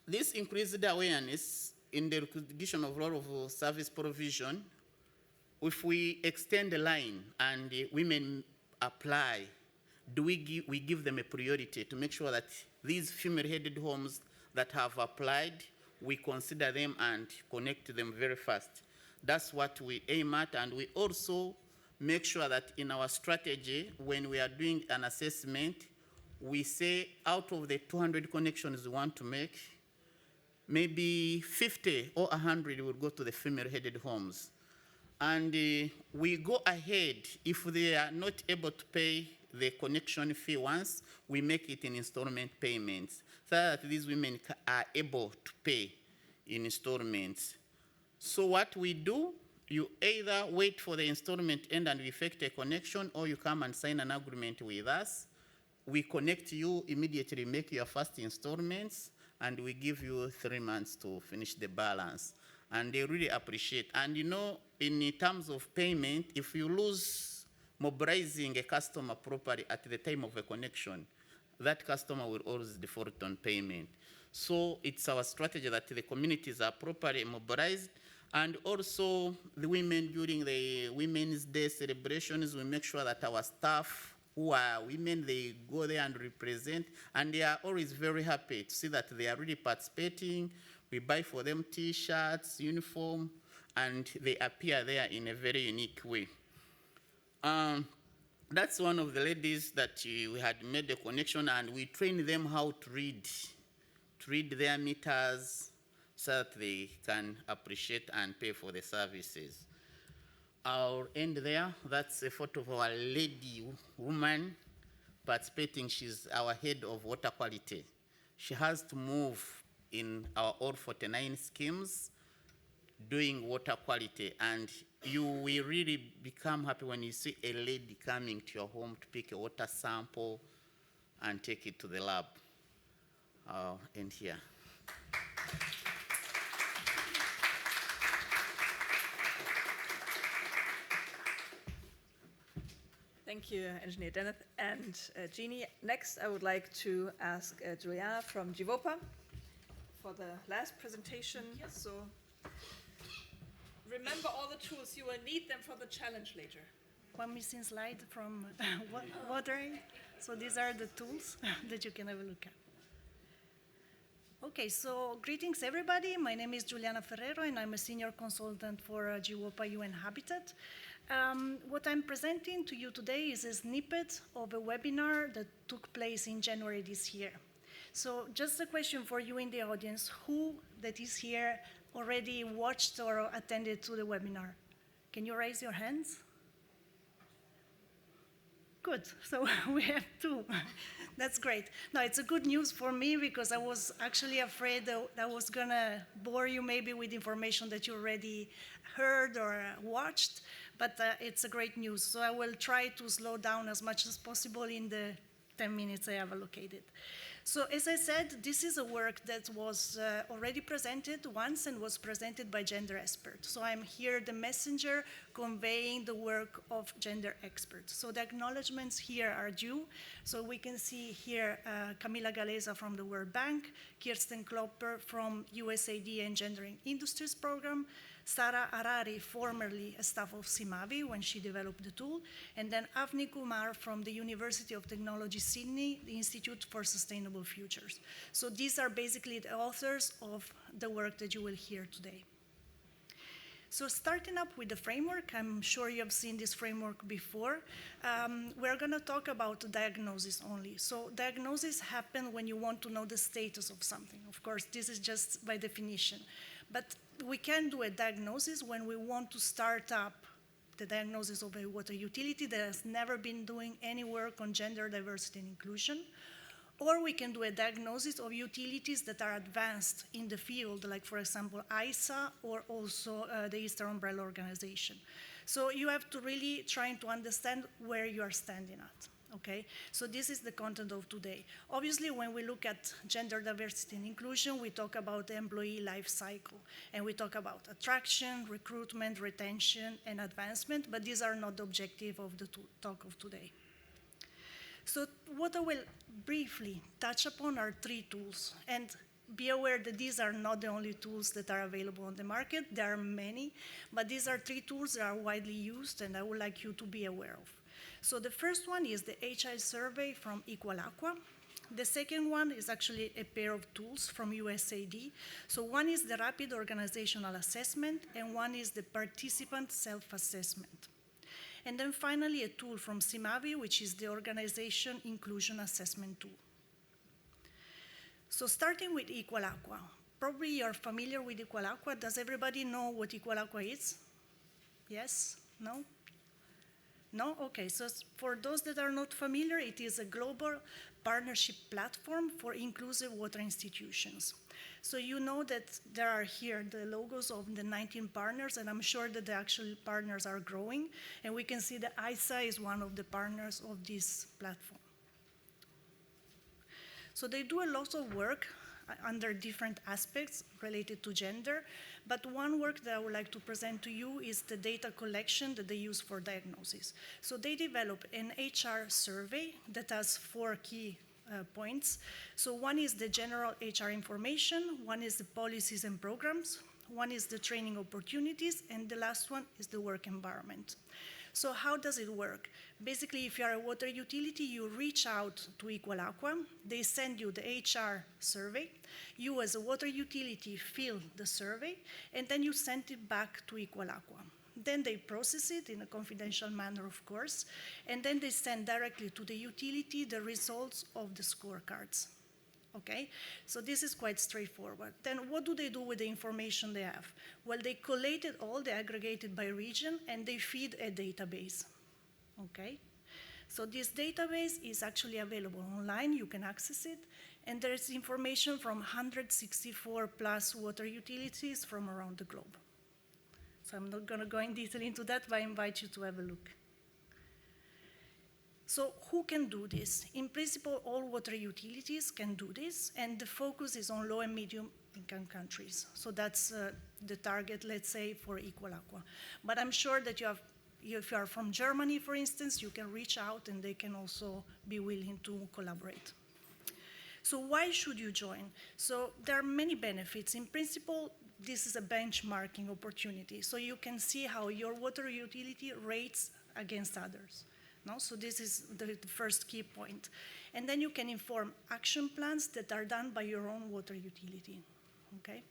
this increased awareness in the recognition of role of service provision. If we extend the line and women apply, we give them a priority to make sure that these female-headed homes that have applied, we consider them and connect them very fast. That's what we aim at, and we also make sure that in our strategy, when we are doing an assessment, we say out of the 200 connections we want to make, maybe 50 or 100 will go to the female-headed homes. And we go ahead. If they are not able to pay the connection fee once, we make it in installment payments so that these women are able to pay in installments. So what we do, you either wait for the installment end and we effect a connection, or you come and sign an agreement with us. We connect you immediately, make your first installments, and we give you 3 months to finish the balance. And they really appreciate. And you know, in terms of payment, if you lose mobilizing a customer properly at the time of a connection, that customer will always default on payment. So it's our strategy that the communities are properly mobilized, and also the women during the Women's Day celebrations, we make sure that our staff who are women, they go there and represent, and they are always very happy to see that they are really participating. We buy for them T-shirts, uniform, and they appear there in a very unique way. That's one of the ladies that we had made a connection, and we train them how to read their meters so that they can appreciate and pay for the services. I'll end there. That's a photo of our lady woman participating. She's our head of water quality. She has to move in our all 49 schemes doing water quality, and you will really become happy when you see a lady coming to your home to pick a water sample and take it to the lab. I'll end here.
Thank you, Engineer Deneth and Jeannie. Next, I would like to ask Juliana from GIVOPA for the last presentation. So remember all the tools. You will need them for the challenge later.
One missing slide from watering. So these are the tools that you can have a look at. Okay, so greetings everybody. My name is Juliana Ferrero and I'm a senior consultant for GIVOPA UN Habitat. What I'm presenting to you today is a snippet of a webinar that took place in January this year. So just a question for you in the audience, who that is here already watched or attended to the webinar? Can you raise your hands? Good, so we have two. That's great. No, it's a good news for me because I was actually afraid that I was gonna bore you maybe with information that you already heard or watched, but it's a great news. So I will try to slow down as much as possible in the 10 minutes I have allocated. So as I said, this is a work that was already presented once and was presented by gender experts. So I'm here the messenger conveying the work of gender experts. So the acknowledgements here are due. So we can see here Camila Galeza from the World Bank, Kirsten Klopper from USAID and Gendering Industries Program, Sara Arari, formerly a staff of Simavi when she developed the tool, and then Avni Kumar from the University of Technology, Sydney, the Institute for Sustainable Futures. So these are basically the authors of the work that you will hear today. So starting up with the framework, I'm sure you have seen this framework before. We're gonna talk about diagnosis only. So diagnosis happen when you want to know the status of something. Of course, this is just by definition. But we can do a diagnosis when we want to start up the diagnosis of a water utility that has never been doing any work on gender diversity and inclusion. Or we can do a diagnosis of utilities that are advanced in the field, like, for example, ISA or also the Eastern Umbrella Organization. So you have to really try to understand where you are standing at. Okay, so this is the content of today. Obviously, when we look at gender diversity and inclusion, we talk about the employee life cycle, and we talk about attraction, recruitment, retention, and advancement, but these are not the objective of the talk of today. So what I will briefly touch upon are 3 tools, and be aware that these are not the only tools that are available on the market. There are many, but these are 3 tools that are widely used, and I would like you to be aware of. So the first one is the HI survey from Equal Aqua. The second one is actually a pair of tools from USAID. So one is the rapid organizational assessment, and one is the participant self-assessment. And then finally, a tool from Simavi, which is the organization inclusion assessment tool. So starting with Equal Aqua. Probably you're familiar with Equal Aqua. Does everybody know what Equal Aqua is? Yes? No? No? Okay, so for those that are not familiar, it is a global partnership platform for inclusive water institutions. So you know that there are here the logos of the 19 partners, and I'm sure that the actual partners are growing, and we can see that ISA is one of the partners of this platform. So they do a lot of work under different aspects related to gender, but one work that I would like to present to you is the data collection that they use for diagnosis. So they develop an HR survey that has 4 key points. So one is the general HR information, one is the policies and programs, one is the training opportunities, and the last one is the work environment. So how does it work? Basically, if you are a water utility, you reach out to Equal Aqua, they send you the HR survey, you as a water utility fill the survey, and then you send it back to Equal Aqua. Then they process it in a confidential manner, of course, and then they send directly to the utility the results of the scorecards. Okay, so this is quite straightforward. Then what do they do with the information they have? Well, they collate it all, they aggregate it by region, and they feed a database. Okay, so this database is actually available online, you can access it, and there is information from 164 plus water utilities from around the globe. So I'm not going to go in detail into that, but I invite you to have a look. So who can do this? In principle, all water utilities can do this, and the focus is on low and medium income countries. So that's the target, let's say, for Equal Aqua. But I'm sure that if you are from Germany, for instance, you can reach out and they can also be willing to collaborate. So why should you join? So there are many benefits. In principle, this is a benchmarking opportunity. So you can see how your water utility rates against others. No? So this is the first key point. And then you can inform action plans that are done by your own water utility, okay?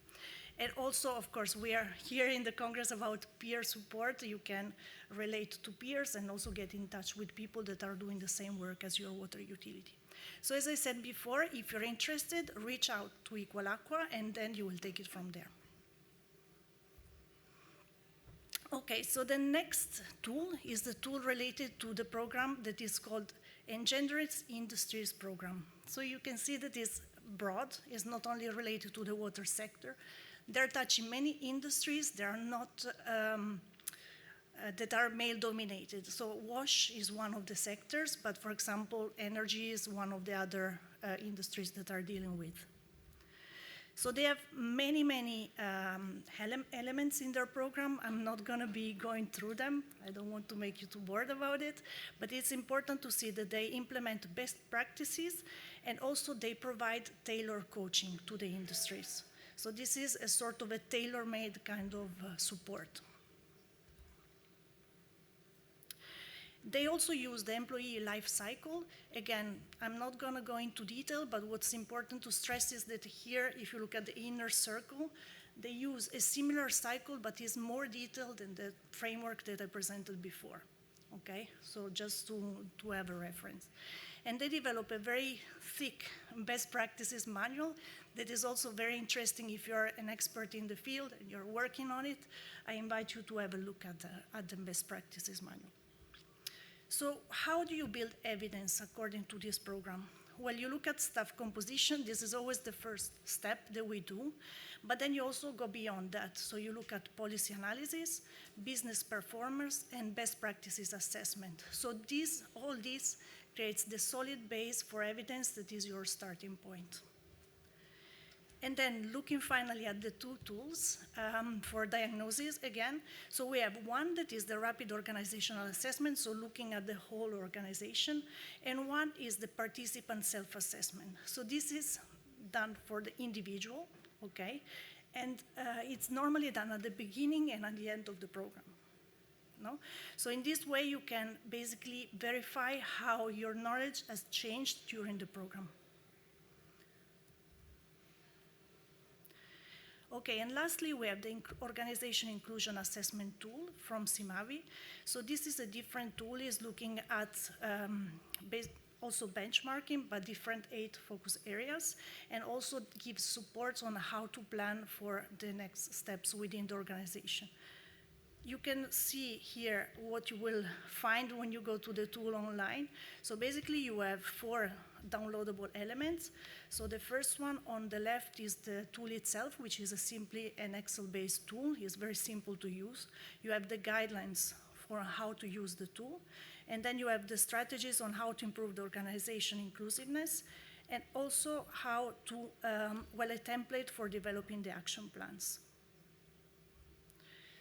And also, of course, we are here in the Congress about peer support. You can relate to peers and also get in touch with people that are doing the same work as your water utility. So as I said before, if you're interested, reach out to Equal Aqua and then you will take it from there. Okay, so the next tool is the tool related to the program that is called Engendered Industries Program. So you can see that it's broad, it's not only related to the water sector. They're touching many industries that are not, that are male dominated. So wash is one of the sectors, but for example, energy is one of the other industries that are dealing with. So they have many elements in their program. I'm not going to be going through them. I don't want to make you too bored about it, but it's important to see that they implement best practices and also they provide tailored coaching to the industries. So this is a sort of a tailor-made kind of support. They also use the employee life cycle. Again, I'm not going to go into detail, but what's important to stress is that here, if you look at the inner circle, they use a similar cycle, but is more detailed than the framework that I presented before. Okay, so just to have a reference. And they develop a very thick best practices manual that is also very interesting if you're an expert in the field and you're working on it. I invite you to have a look at the best practices manual. So how do you build evidence according to this program? Well, you look at staff composition. This is always the first step that we do. But then you also go beyond that. So you look at policy analysis, business performance, and best practices assessment. So all this creates the solid base for evidence that is your starting point. And then looking finally at the 2 tools for diagnosis again. So we have one that is the rapid organizational assessment, so looking at the whole organization, and one is the participant self-assessment. So this is done for the individual, okay? And it's normally done at the beginning and at the end of the program. No? So in this way, you can basically verify how your knowledge has changed during the program. Okay, and lastly, we have the Organization Inclusion Assessment tool from CIMAVI. So this is a different tool, is looking at also benchmarking, but different 8 focus areas, and also gives support on how to plan for the next steps within the organization. you can see here what you will find when you go to the tool online. So basically you have 4 downloadable elements. So the first one on the left is the tool itself, which is simply an Excel-based tool. It's very simple to use. You have the guidelines for how to use the tool. And then you have the strategies on how to improve the organization inclusiveness, and also how to, a template for developing the action plans.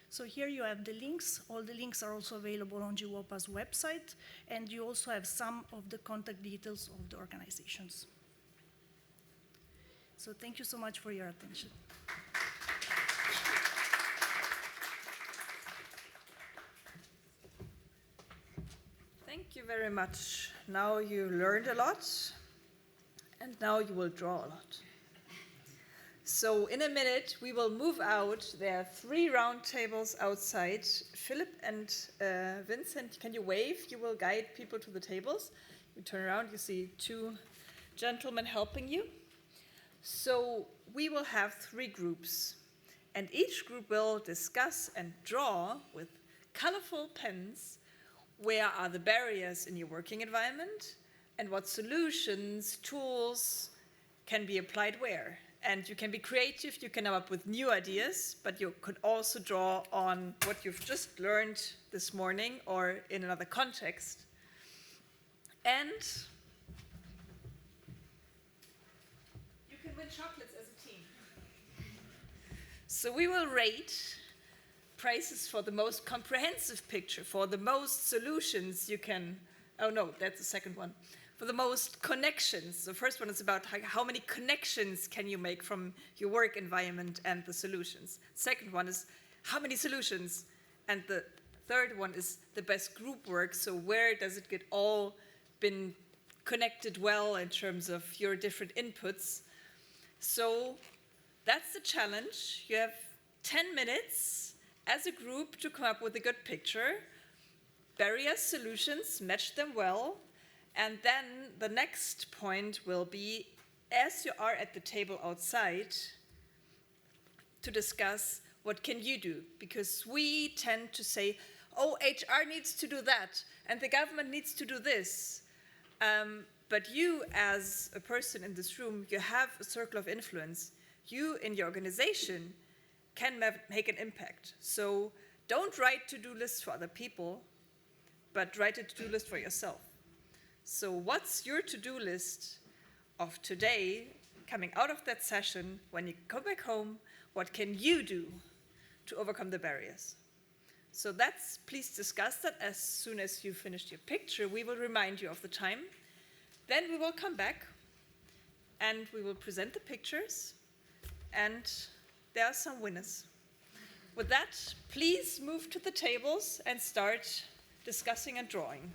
So here you have the links. All the links are also available on GWOPA's website, and you also have some of the contact details of the organizations. So thank you so much for your attention.
Thank you very much. Now you learned a lot, and now you will draw a lot. So in a minute, we will move out. There are 3 round tables outside. Philip and Vincent, can you wave? You will guide people to the tables. You turn around, you see 2 gentlemen helping you. So we will have 3 groups, and each group will discuss and draw with colorful pens where are the barriers in your working environment and what solutions, tools can be applied where. And you can be creative, you can come up with new ideas, but you could also draw on what you've just learned this morning or in another context. And you can win chocolates as a team. So we will rate prizes for the most comprehensive picture, for the most solutions you can, oh no, that's the second one. For the most connections. The first one is about how many connections can you make from your work environment and the solutions. Second one is how many solutions. And the third one is the best group work. So where does it get all been connected well in terms of your different inputs? So that's the challenge. You have 10 minutes as a group to come up with a good picture. Barriers, solutions, match them well. And then the next point will be, as you are at the table outside, to discuss what can you do? Because we tend to say, oh, HR needs to do that, and the government needs to do this. But you, as a person in this room, you have a circle of influence. You, in your organization, can make an impact. So don't write to-do lists for other people, but write a to-do list for yourself. So what's your to-do list of today, coming out of that session, when you go back home, what can you do to overcome the barriers? So please discuss that as soon as you finished your picture. We will remind you of the time. Then we will come back and we will present the pictures, and there are some winners. With that, please move to the tables and start discussing and drawing.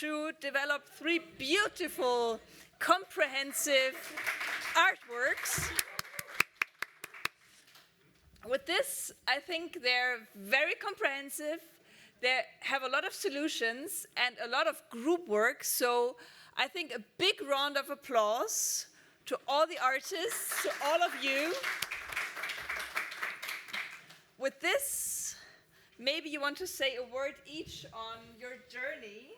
to develop 3 beautiful, comprehensive artworks. With this, I think they're very comprehensive. They have a lot of solutions and a lot of group work. So I think a big round of applause to all the artists, to all of you. With this, maybe you want to say a word each on your journey.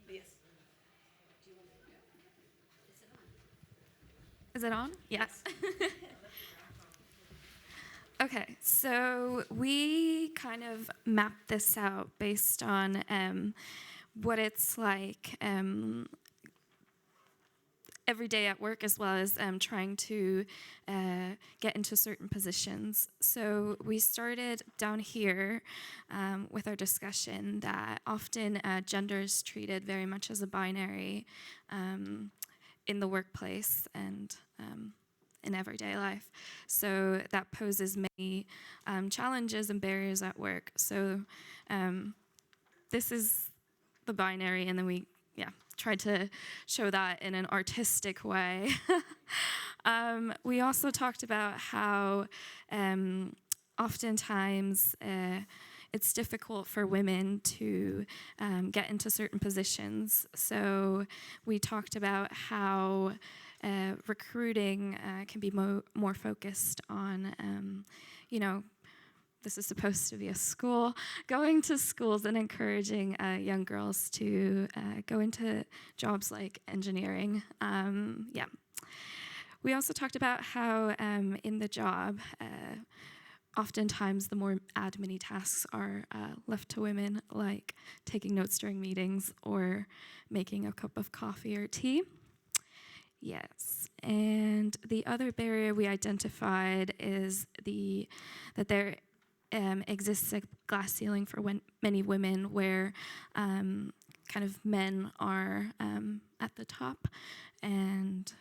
Yes.
Is it on? Yes. Okay, so we kind of mapped this out based on what it's like every day at work, as well as trying to get into certain positions. So we started down here with our discussion that often gender is treated very much as a binary in the workplace and in everyday life. So that poses many challenges and barriers at work. So this is the binary, and then we tried to show that in an artistic way. We also talked about how oftentimes it's difficult for women to get into certain positions. So we talked about how recruiting can be more focused on, this is supposed to be a school, going to schools and encouraging young girls to go into jobs like engineering. We also talked about how in the job, oftentimes the more admin-y tasks are left to women, like taking notes during meetings or making a cup of coffee or tea. Yes, and the other barrier we identified is that there exists a glass ceiling for many women where kind of men are at the top. And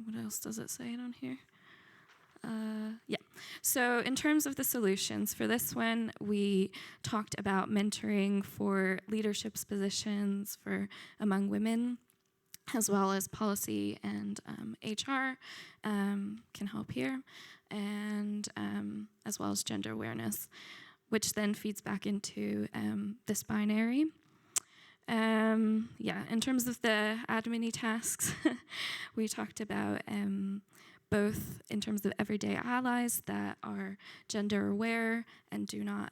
what else does it say on here? So in terms of the solutions, for this one, we talked about mentoring for leadership positions among women, as well as policy and HR can help here, and as well as gender awareness, which then feeds back into this binary. In terms of the admin-y tasks, we talked about both in terms of everyday allies that are gender aware and do not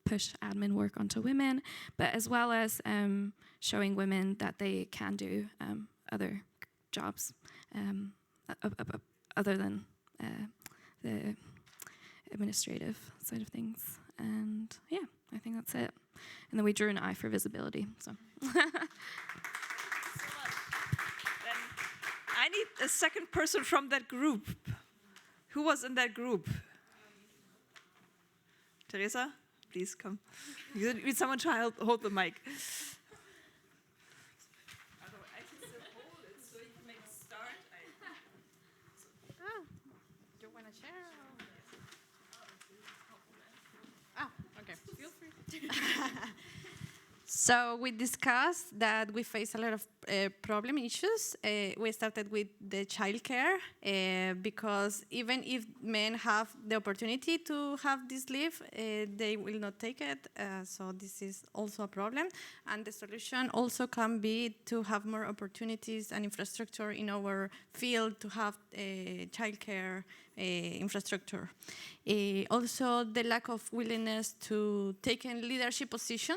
push admin work onto women, but as well as showing women that they can do other jobs other than the administrative side of things. And I think that's it. And then we drew an eye for visibility. So.
I need a second person from that group. Who was in that group? Teresa, please come. You need someone to hold the mic. I can still hold it so you can make a start.
Do you want to share? Oh, okay. Feel free.
So we discussed that we face a lot of problem issues. We started with the childcare because even if men have the opportunity to have this leave, they will not take it. So this is also a problem. And the solution also can be to have more opportunities and infrastructure in our field to have childcare infrastructure. Also, the lack of willingness to take a leadership position.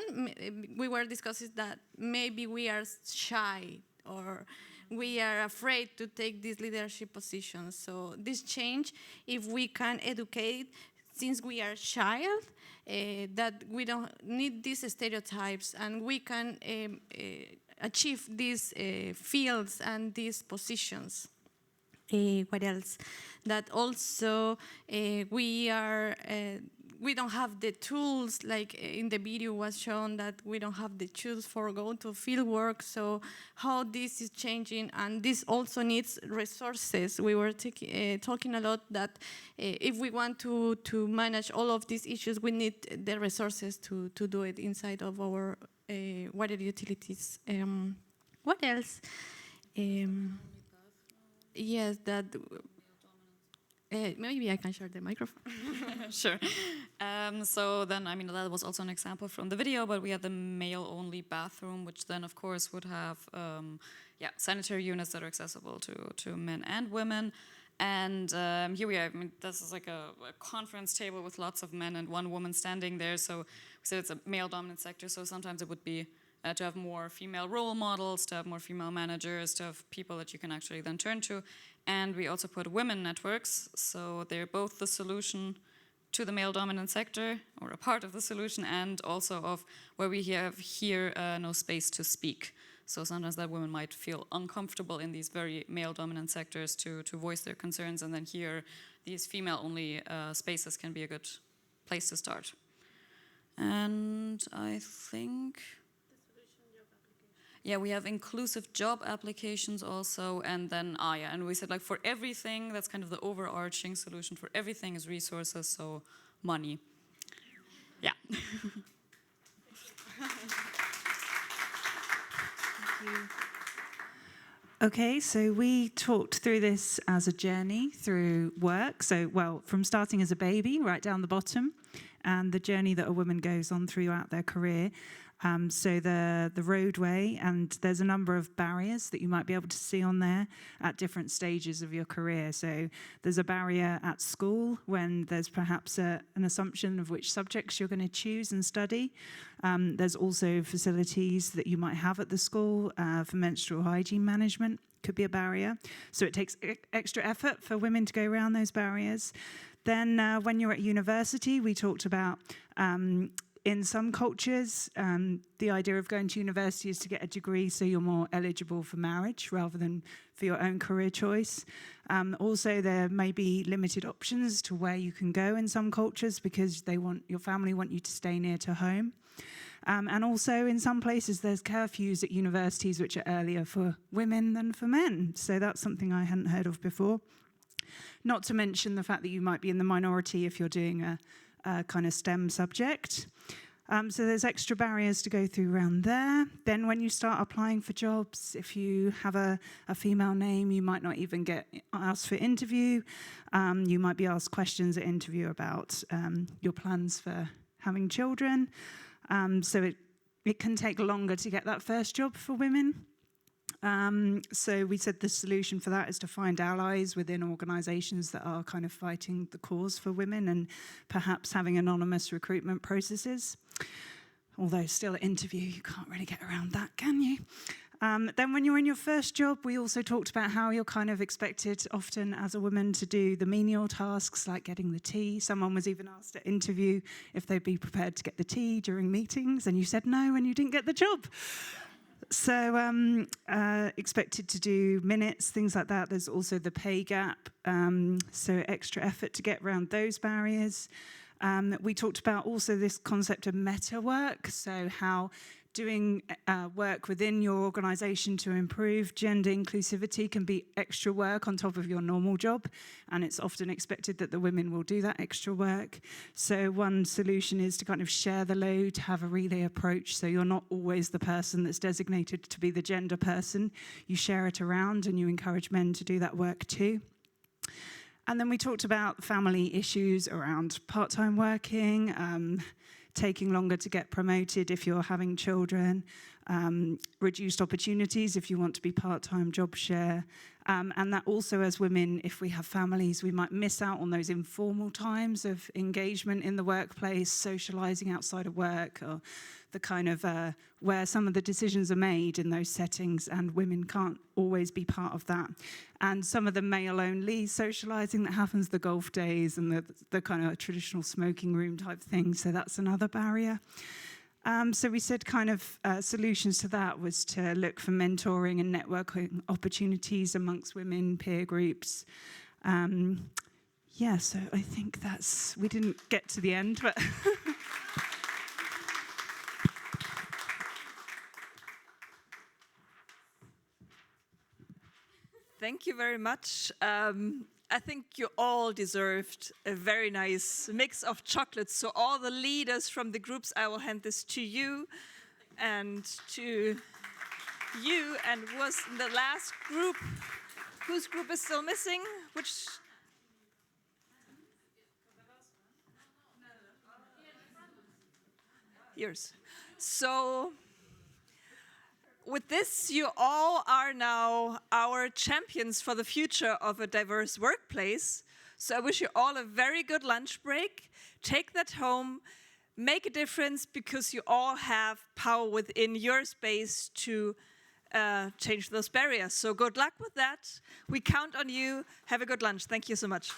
We were discussing that maybe we are shy or we are afraid to take these leadership positions. So this change, if we can educate since we are child, that we don't need these stereotypes and we can achieve these fields and these positions. What else? That also we don't have the tools, like in the video was shown that we don't have the tools for going to field work. So how this is changing, and this also needs resources. We were talking a lot that if we want to manage all of these issues, we need the resources to do it inside of our water utilities. What else? Yes, that. Maybe I can share the microphone.
Sure. So then, I mean, that was also an example from the video, but we had the male-only bathroom, which then, of course, would have sanitary units that are accessible to men and women. And here we are. I mean, this is like a conference table with lots of men and one woman standing there. So we said it's a male-dominant sector, so sometimes it would be to have more female role models, to have more female managers, to have people that you can actually then turn to. And we also put women networks, so they're both the solution to the male-dominant sector, or a part of the solution, and also of where we have here no space to speak. So sometimes that women might feel uncomfortable in these very male-dominant sectors to voice their concerns, and then here these female-only spaces can be a good place to start. And I think... Yeah, we have inclusive job applications also, and then, and we said like for everything, that's kind of the overarching solution, for everything is resources, so money. Yeah.
Okay, so we talked through this as a journey through work. So, well, from starting as a baby right down the bottom, and the journey that a woman goes on throughout their career. So the roadway, and there's a number of barriers that you might be able to see on there at different stages of your career. So there's a barrier at school when there's perhaps an assumption of which subjects you're going to choose and study. There's also facilities that you might have at the school for menstrual hygiene management. Could be a barrier. So it takes extra effort for women to go around those barriers. Then when you're at university, we talked about in some cultures, the idea of going to university is to get a degree so you're more eligible for marriage rather than for your own career choice. Also, there may be limited options to where you can go in some cultures because your family want you to stay near to home. And also, in some places, there's curfews at universities which are earlier for women than for men. So that's something I hadn't heard of before. Not to mention the fact that you might be in the minority if you're doing a kind of STEM subject. So there's extra barriers to go through around there. Then when you start applying for jobs, if you have a female name, you might not even get asked for interview. You might be asked questions at interview about your plans for having children. So it can take longer to get that first job for women. So we said the solution for that is to find allies within organisations that are kind of fighting the cause for women and perhaps having anonymous recruitment processes. Although still at interview, you can't really get around that, can you? Then when you're in your first job, we also talked about how you're kind of expected often as a woman to do the menial tasks like getting the tea. Someone was even asked at interview if they'd be prepared to get the tea during meetings, and you said no and you didn't get the job. So expected to do minutes, things like that. There's also the pay gap, so extra effort to get around those barriers. We talked about also this concept of meta work, so how doing work within your organisation to improve gender inclusivity can be extra work on top of your normal job, and it's often expected that the women will do that extra work. So one solution is to kind of share the load, to have a relay approach, so you're not always the person that's designated to be the gender person. You share it around and you encourage men to do that work too. And then we talked about family issues around part-time working, taking longer to get promoted if you're having children, reduced opportunities if you want to be part-time job share, and that also as women, if we have families, we might miss out on those informal times of engagement in the workplace, socialising outside of work, or the kind of where some of the decisions are made in those settings, and women can't always be part of that. And some of the male-only socialising that happens, the golf days and the kind of traditional smoking room type thing, so that's another barrier. So we said kind of solutions to that was to look for mentoring and networking opportunities amongst women, peer groups. Yeah, so I think we didn't get to the end, but...
Thank you very much. I think you all deserved a very nice mix of chocolates. So all the leaders from the groups, I will hand this to you. and to you, and was the last group. Whose group is still missing? Which? Yours. So with this, you all are now our champions for the future of a diverse workplace. So I wish you all a very good lunch break. Take that home, make a difference, because you all have power within your space to change those barriers. So good luck with that. We count on you. Have a good lunch. Thank you so much.